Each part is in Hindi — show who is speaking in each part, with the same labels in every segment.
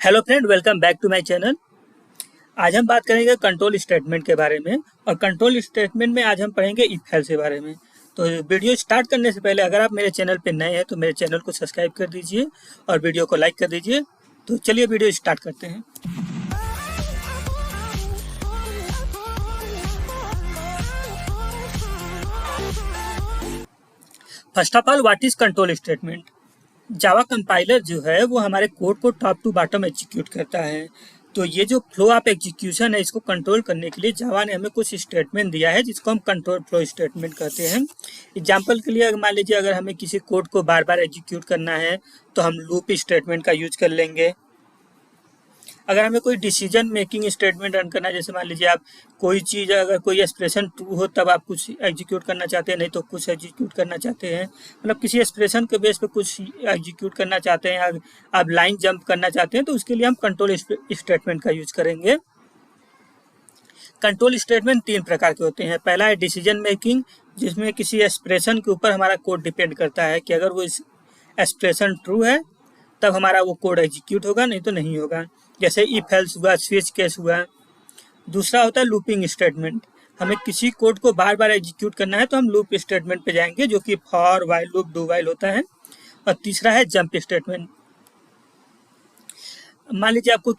Speaker 1: Hello friend, welcome back to my channel. आज हम बात करेंगे कंट्रोल स्टेटमेंट के बारे में। और कंट्रोल स्टेटमेंट में आज हम पढ़ेंगे इफ एल्स के बारे में। तो वीडियो स्टार्ट करने से पहले अगर आप मेरे चैनल पे नए हैं तो मेरे चैनल को सब्सक्राइब कर दीजिए और वीडियो को लाइक कर दीजिए। तो चलिए वीडियो स्टार्ट करते हैं। First of all, what is control statement? Java compiler जो है वो हमारे कोड को टॉप टू बॉटम एग्जीक्यूट करता है। तो ये जो फ्लो ऑफ एग्जीक्यूशन है, इसको कंट्रोल करने के लिए जावा ने हमें कुछ स्टेटमेंट दिया है जिसको हम कंट्रोल फ्लो स्टेटमेंट कहते हैं। एग्जांपल के लिए मान लीजिए अगर हमें किसी कोड को बार बार एग्जीक्यूट करना है तो हम लूप स्टेटमेंट का यूज कर लेंगे। अगर हमें कोई डिसीजन मेकिंग स्टेटमेंट रन करना है, जैसे मान लीजिए आप कोई चीज़, अगर कोई एक्सप्रेशन ट्रू हो तब आप कुछ एग्जीक्यूट करना चाहते हैं, नहीं तो कुछ एग्जीक्यूट करना चाहते हैं, मतलब किसी एक्सप्रेशन के बेस पे कुछ एग्जीक्यूट करना चाहते हैं, आप लाइन जंप करना चाहते हैं, तो उसके लिए हम कंट्रोल स्टेटमेंट का यूज करेंगे। कंट्रोल स्टेटमेंट तीन प्रकार के होते हैं। पहला है डिसीजन मेकिंग, जिसमें किसी एक्सप्रेशन के ऊपर हमारा कोड डिपेंड करता है कि अगर वो एक्सप्रेशन ट्रू है तब हमारा वो कोड एग्जीक्यूट होगा, नहीं तो नहीं होगा। जैसे इफ एल्स हुआ, स्विच केस हुआ। दूसरा होता है लूपिंग स्टेटमेंट, हमें किसी कोड को बार बार एग्जीक्यूट करना है तो हम लूप स्टेटमेंट पे जाएंगे, जो कि for, while loop, do while होता है। और तीसरा है जंप स्टेटमेंट। मान लीजिए आपको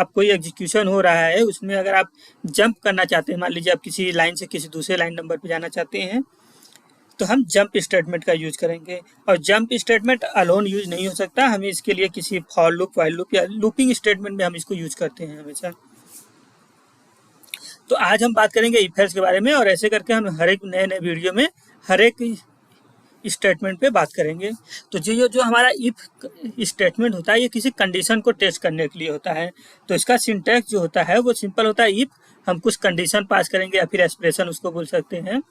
Speaker 1: कोई एग्जीक्यूशन हो रहा है, उसमें अगर आप जंप करना चाहते हैं, मान लीजिए आप किसी लाइन से किसी दूसरे लाइन नंबर पे जाना चाहते हैं, तो हम जंप स्टेटमेंट का यूज करेंगे। और जंप स्टेटमेंट अलोन यूज नहीं हो सकता, हमें इसके लिए किसी फॉर लूप, व्हाइल लूप या लूपिंग स्टेटमेंट में हम इसको यूज करते हैं हमेशा। तो आज हम बात करेंगे इफ एल्स के बारे में, और ऐसे करके हम हर एक नए नए वीडियो में हर एक स्टेटमेंट पे बात करेंगे। तो जो हमारा इफ स्टेटमेंट होता है, ये किसी कंडीशन को टेस्ट करने के लिए होता है। तो इसका सिंटैक्स जो होता है वो सिंपल होता है। इफ हम कुछ कंडीशन पास करेंगे या फिर एक्सप्रेशन उसको बोल सकते हैं,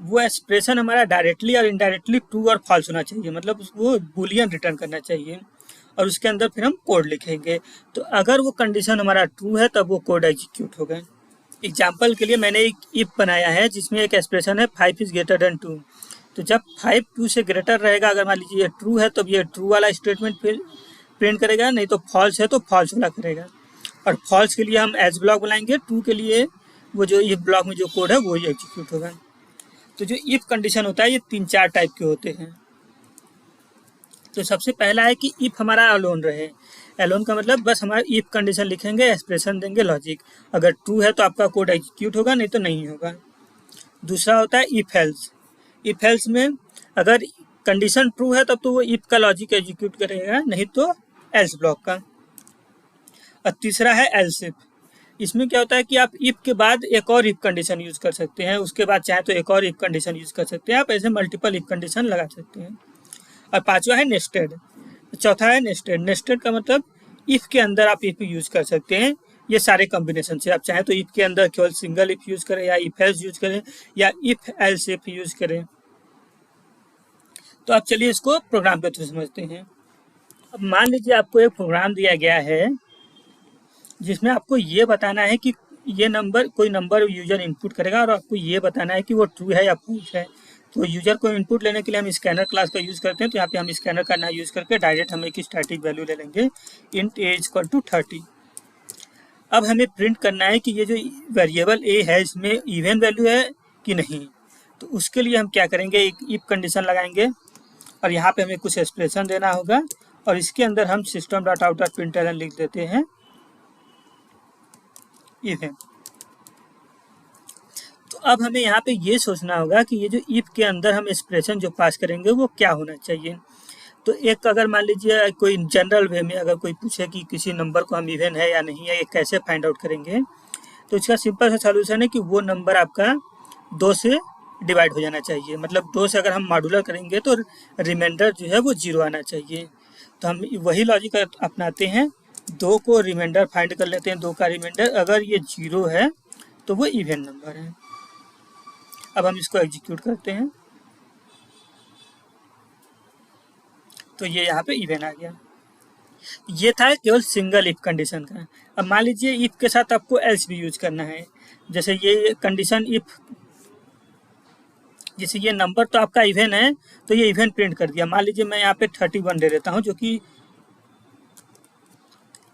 Speaker 1: वो एक्सप्रेशन हमारा डायरेक्टली और इनडायरेक्टली ट्रू और फॉल्स होना चाहिए, मतलब वो बूलियन रिटर्न करना चाहिए। और उसके अंदर फिर हम कोड लिखेंगे। तो अगर वो कंडीशन हमारा ट्रू है तब वो कोड एग्जीक्यूट होगा। एग्जाम्पल के लिए मैंने एक इफ बनाया है जिसमें एक एक्सप्रेशन है 5 इज ग्रेटर देन 2। तो जब 5 2 से ग्रेटर रहेगा, अगर मान लीजिए ये ट्रू है तब ये ट्रू वाला स्टेटमेंट फिर प्रिंट करेगा, नहीं तो फॉल्स है तो फॉल्स वाला करेगा। और फॉल्स के लिए हम एज ब्लॉक बनाएंगे, ट्रू के लिए वो जो इफ ब्लॉक में जो कोड है वही एग्जीक्यूट होगा। तो जो इफ कंडीशन होता है ये 3-4 टाइप के होते हैं। तो सबसे पहला है कि इफ हमारा अलोन रहे। अलोन का मतलब बस हमारा इफ कंडीशन लिखेंगे, एक्सप्रेशन देंगे, लॉजिक। अगर ट्रू है तो आपका कोड एग्जीक्यूट होगा, नहीं तो नहीं होगा। दूसरा होता है इफ एल्स। इफ एल्स में अगर कंडीशन ट्रू है तब तो वो इफ का लॉजिक एग्जीक्यूट करेगा, नहीं तो एल्स ब्लॉक का। और तीसरा है एल्स इफ। इसमें क्या होता है कि आप इफ के बाद एक और इफ कंडीशन यूज कर सकते हैं, उसके बाद चाहे तो एक और इफ कंडीशन यूज कर सकते हैं, आप ऐसे मल्टीपल इफ कंडीशन लगा सकते हैं। और पांचवा है नेस्टेड। चौथा है नेस्टेड। नेस्टेड का मतलब इफ के अंदर आप इफ यूज कर सकते हैं, ये सारे कॉम्बिनेशन से। आप चाहे तो इफ के अंदर केवल सिंगल इफ यूज करें, या इफ एल्स यूज करें, या इफ एल्स इफ यूज करें। तो आप चलिए इसको प्रोग्राम के थ्रू समझते हैं। अब मान लीजिए आपको एक प्रोग्राम दिया गया है जिसमें आपको ये बताना है कि ये नंबर, कोई नंबर यूजर इनपुट करेगा और आपको ये बताना है कि वो ट्रू है या फॉल्स है। तो यूजर को इनपुट लेने के लिए हम स्कैनर क्लास का यूज़ करते हैं। तो यहाँ पे हम स्कैनर का ना यूज़ करके डायरेक्ट हम एक स्टैटिक वैल्यू ले लेंगे, इंट ए इक्वल टू 30। अब हमें प्रिंट करना है कि ये जो वेरिएबल ए है इसमें इवन वैल्यू है कि नहीं। तो उसके लिए हम क्या करेंगे, एक इफ कंडीशन लगाएंगे और यहाँ पे हमें कुछ एक्सप्रेशन देना होगा, और इसके अंदर हम system dot out dot println लिख देते हैं इवन। तो अब हमें यहाँ पे ये सोचना होगा कि ये जो इफ के अंदर हम एक्सप्रेशन जो पास करेंगे वो क्या होना चाहिए। तो एक, अगर मान लीजिए कोई जनरल वे में अगर कोई पूछे कि किसी नंबर को हम इवन है या नहीं है, ये कैसे फाइंड आउट करेंगे, तो इसका सिंपल सा सोल्यूशन है कि वो नंबर आपका 2 से डिवाइड हो जाना चाहिए। मतलब 2 से अगर हम मॉड्यूलर करेंगे तो रिमाइंडर जो है वो 0 आना चाहिए। तो हम वही लॉजिक अपनाते हैं, 2 को रिमाइंडर फाइंड कर लेते हैं, 2 का रिमाइंडर, अगर ये 0 है तो वो इवन नंबर है। अब हम इसको एग्जीक्यूट करते हैं तो ये यहाँ पे इवन आ गया। ये था केवल सिंगल इफ कंडीशन का। अब मान लीजिए इफ के साथ आपको एल्स भी यूज करना है। जैसे ये कंडीशन इफ, जैसे ये नंबर तो आपका इवन है तो ये इवन प्रिंट कर दिया। मान लीजिए मैं यहाँ पे 31 दे देता हूँ, जो कि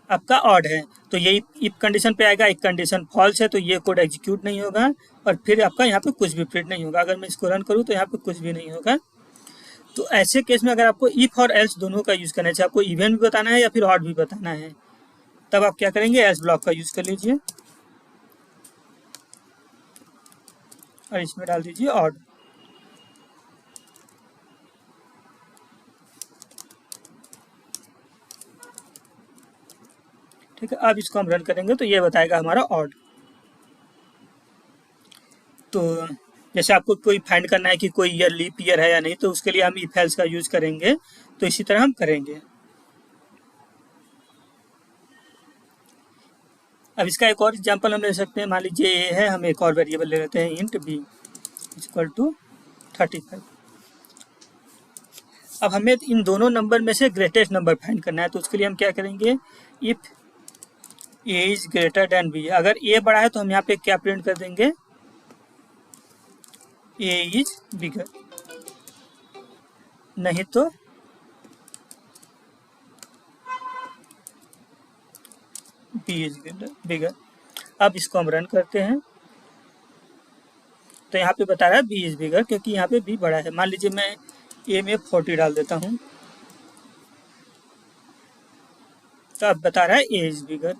Speaker 1: आपका ऑड है, तो ये इफ कंडीशन पे आएगा, एक कंडीशन फॉल्स है तो ये कोड एग्जीक्यूट नहीं होगा और फिर आपका यहाँ पे कुछ भी प्रिंट नहीं होगा। अगर मैं इसको रन करूँ तो यहाँ पे कुछ भी नहीं होगा। तो ऐसे केस में अगर आपको इफ और एल्स दोनों का यूज़ करना है, चाहे आपको इवन भी बताना है या फिर ऑड भी बताना है, तब आप क्या करेंगे, एल्स ब्लॉक का यूज़ कर लीजिए और इसमें डाल दीजिए ऑड। ठीक है, अब इसको हम रन करेंगे तो ये बताएगा हमारा ऑड। तो जैसे आपको कोई फाइंड करना है कि कोई ईयर लीप ईयर है या नहीं, तो उसके लिए हम इफ एल्स का यूज़ करेंगे। तो इसी तरह हम करेंगे। अब इसका एक और एग्जांपल हम ले सकते हैं। मान लीजिए ये है, हम एक और वेरिएबल ले लेते हैं इंट b इक्वल टू 35। अब हमें इन दोनों नंबर में से ग्रेटेस्ट नंबर फाइंड करना है। तो उसके लिए हम क्या करेंगे, if a is greater than b। अगर a बड़ा है तो हम यहाँ पे क्या प्रिंट कर देंगे, a इज बिगर, नहीं तो b इज बिगर। अब इसको हम रन करते हैं तो यहाँ पे बता रहा है b इज बिगर, क्योंकि यहाँ पे b बड़ा है। मान लीजिए मैं a में 40 डाल देता हूँ तो अब बता रहा है a इज बिगर।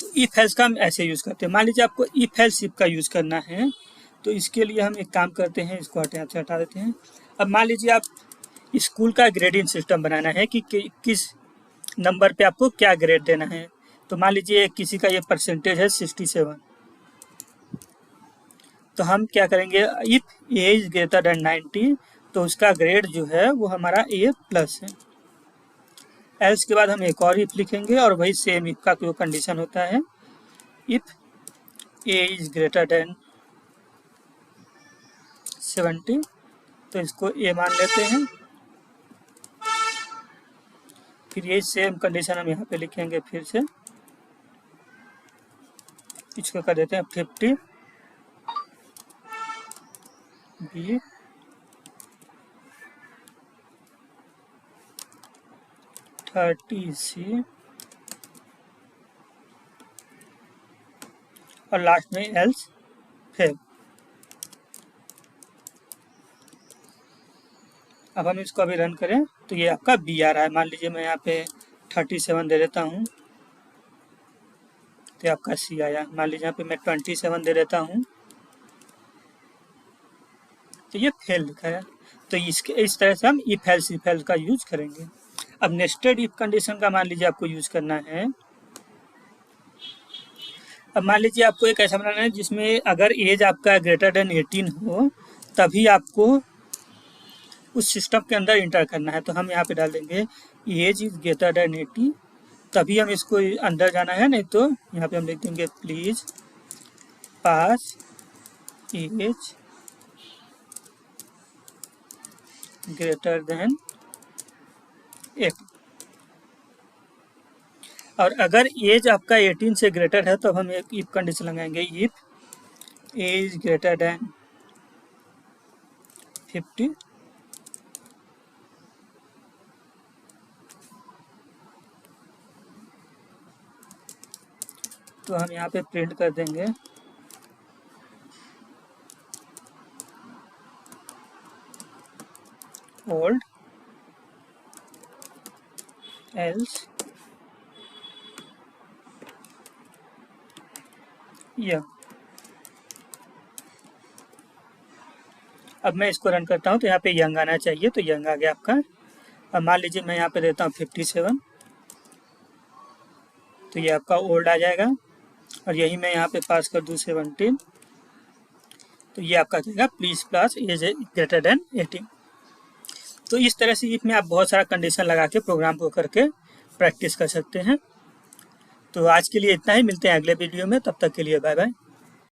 Speaker 1: तो इफ एल्स का हम ऐसे यूज़ करते हैं। मान लीजिए आपको इफ एल्स इफ का यूज़ करना है, तो इसके लिए हम एक काम करते हैं, इसको यहाँ से हटा देते हैं। अब मान लीजिए आप स्कूल का ग्रेडिंग सिस्टम बनाना है कि किस नंबर पे आपको क्या ग्रेड देना है। तो मान लीजिए किसी का ये परसेंटेज है 67, तो हम क्या करेंगे, if A is greater than 90, तो उसका ग्रेड जो है वो हमारा ए प्लस है। एल्स के बाद हम एक और इफ लिखेंगे और वही सेम इफ का जो कंडीशन होता है, if A is greater than 70, तो इसको ए मान लेते हैं। फिर ये सेम कंडीशन हम यहाँ पे लिखेंगे, फिर से इसको कर देते हैं 50 बी 30 सी और लास्ट में एल्स फेल। अब हम इसको अभी रन करें तो ये आपका बी आ रहा है। मान लीजिए मैं यहाँ पे 37 दे देता हूँ तो आपका सी आया। मान लीजिए यहाँ पे मैं 27 दे देता हूँ तो ये फेल लिखा है। तो इस तरह से हम इफ एल्स का यूज करेंगे। अब नेस्टेड इफ कंडीशन का मान लीजिए आपको यूज करना है। अब मान लीजिए आपको एक ऐसा बनाना है जिसमें अगर एज आपका ग्रेटर देन 18 हो तभी आपको उस सिस्टम के अंदर इंटर करना है। तो हम यहाँ पे डाल देंगे एज इज ग्रेटर देन 80, तभी हम इसको अंदर जाना है, नहीं तो यहाँ पे हम लिख देंगे please pass age greater than 80। और अगर एज आपका 18 से ग्रेटर है तो हम एक इफ कंडीशन लगाएंगे, इफ एज ग्रेटर देन 50 तो हम यहाँ पे प्रिंट कर देंगे ओल्ड एल्स यंग। अब मैं इसको रन करता हूँ तो यहाँ पे यंग आना चाहिए, तो यंग आ गया आपका। अब मान लीजिए मैं यहाँ पे देता हूँ 57, तो ये आपका ओल्ड आ जाएगा। और यही मैं यहाँ पे पास कर दूँ 17, तो ये आपका जाएगा please plus age greater than 18। तो इस तरह से इसमें आप बहुत सारा कंडीशन लगा के प्रोग्राम को करके प्रैक्टिस कर सकते हैं। तो आज के लिए इतना ही, मिलते हैं अगले वीडियो में, तब तक के लिए बाय बाय।